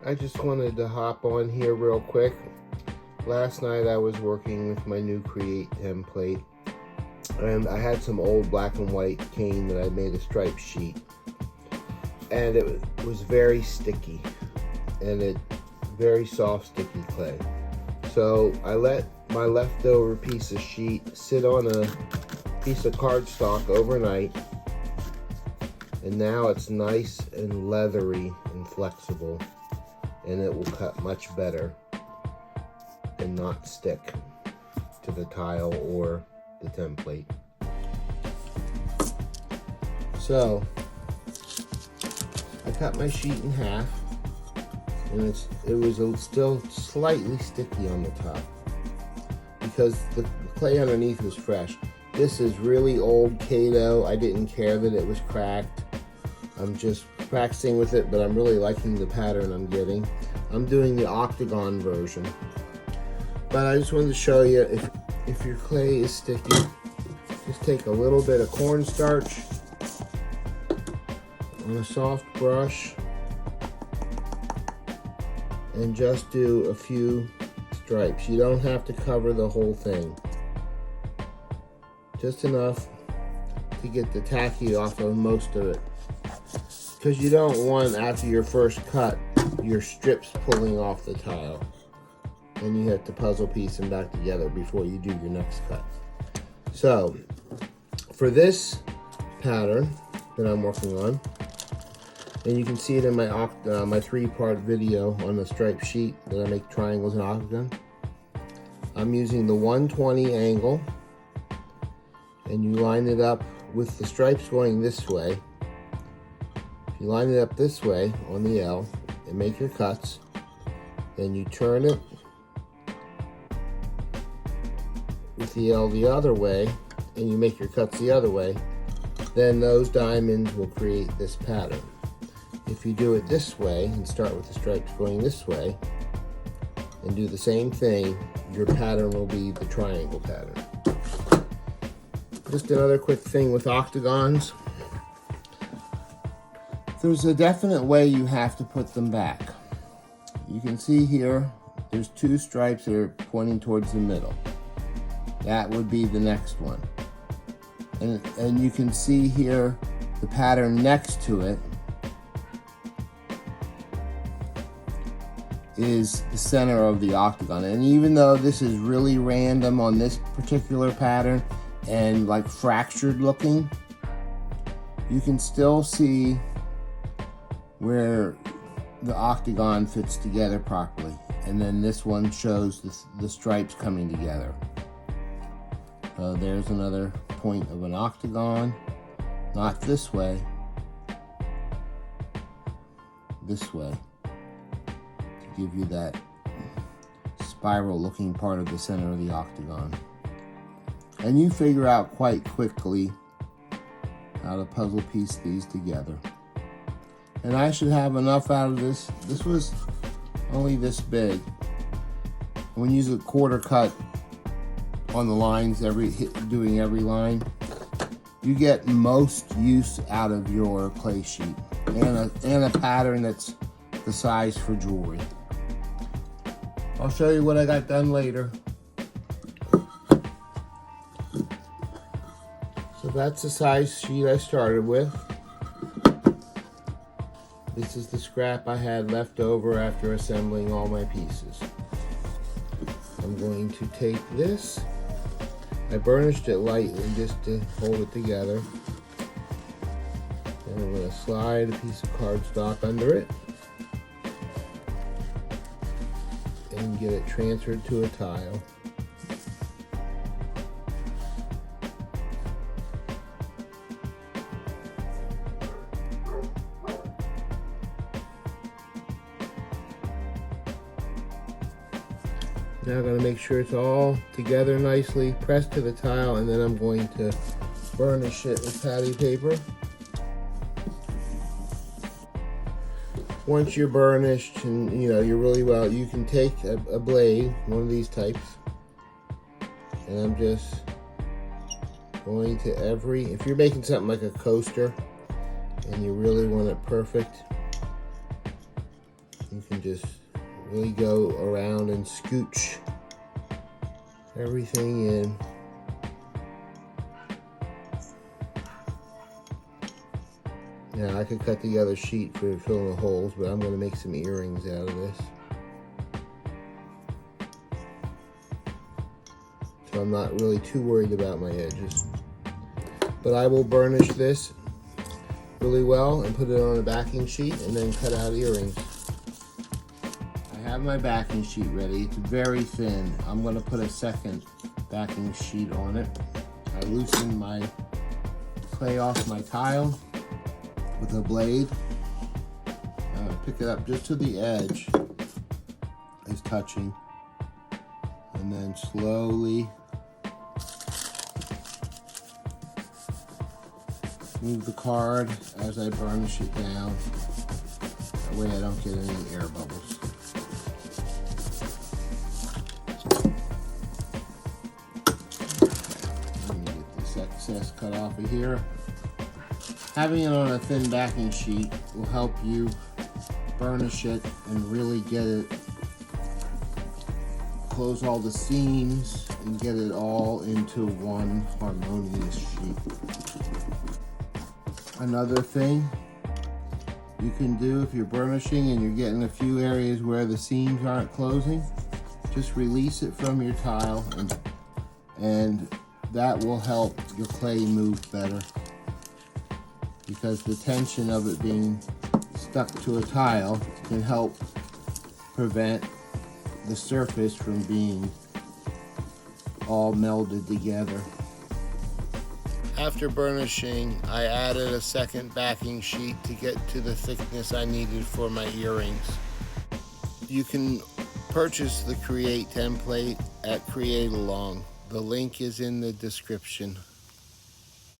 I just wanted to hop on here real quick. Last night I was working with my new Create template, and I had some old black and white cane that I made a stripe sheet, and it was very sticky, and it very soft sticky clay. So I let my leftover piece of sheet sit on a piece of cardstock overnight, and now it's nice and leathery and flexible, and it will cut much better and not stick to the tile or the template. So I cut my sheet in half, and it was still slightly sticky on the top because the clay underneath was fresh. This is really old Kato. I didn't care that it was cracked. I'm just practicing with it, but I'm really liking the pattern I'm getting. I'm doing the octagon version. But I just wanted to show you, if your clay is sticky, just take a little bit of cornstarch on a soft brush and just do a few stripes. You don't have to cover the whole thing. Just enough to get the tacky off of most of it. Because you don't want, after your first cut, your strips pulling off the tile. Then you have to puzzle piece them back together before you do your next cut. So, for this pattern that I'm working on, and you can see it in my my 3-part video on the striped sheet that I make triangles and octagon. I'm using the 120 angle, and you line it up with the stripes going this way. If you line it up this way on the L and make your cuts, then you turn it with the L the other way, and you make your cuts the other way, then those diamonds will create this pattern. If you do it this way and start with the stripes going this way and do the same thing, your pattern will be the triangle pattern. Just another quick thing with octagons. There's a definite way you have to put them back. You can see here, there's 2 stripes that are pointing towards the middle. That would be the next one. And you can see here the pattern next to it is the center of the octagon. And even though this is really random on this particular pattern and like fractured looking, you can still see where the octagon fits together properly. And then this one shows the stripes coming together. There's another point of an octagon, not this way, this way, to give you that spiral looking part of the center of the octagon. And you figure out quite quickly how to puzzle piece these together. And I should have enough out of this. This was only this big. When you use a quarter cut on the lines, doing every line, you get most use out of your clay sheet and a pattern that's the size for jewelry. I'll show you what I got done later. So that's the size sheet I started with. This is the scrap I had left over after assembling all my pieces. I'm going to take this. I burnished it lightly just to hold it together. And I'm going to slide a piece of cardstock under it and get it transferred to a tile. Now I'm going to make sure it's all together nicely, pressed to the tile, and then I'm going to burnish it with patty paper. Once you're burnished and you're really well, you can take a blade, one of these types, and I'm just going to if you're making something like a coaster and you really want it perfect, You can just really go around and scooch everything in. Now I could cut the other sheet for filling the holes, but I'm going to make some earrings out of this. So I'm not really too worried about my edges. But I will burnish this really well and put it on a backing sheet and then cut out earrings. I have my backing sheet ready. It's very thin. I'm going to put a second backing sheet on it. I loosen my clay off my tile with a blade. Pick it up just to the edge is touching, and then slowly move the card as I burnish it down. That way I don't get any air bubbles. Let me get this excess cut off of here. Having it on a thin backing sheet will help you burnish it and really get it, close all the seams and get it all into one harmonious sheet. Another thing you can do if you're burnishing and you're getting a few areas where the seams aren't closing, just release it from your tile and that will help your clay move better, because the tension of it being stuck to a tile can help prevent the surface from being all melded together. After burnishing, I added a second backing sheet to get to the thickness I needed for my earrings. You can purchase the Create template at Create Along. The link is in the description.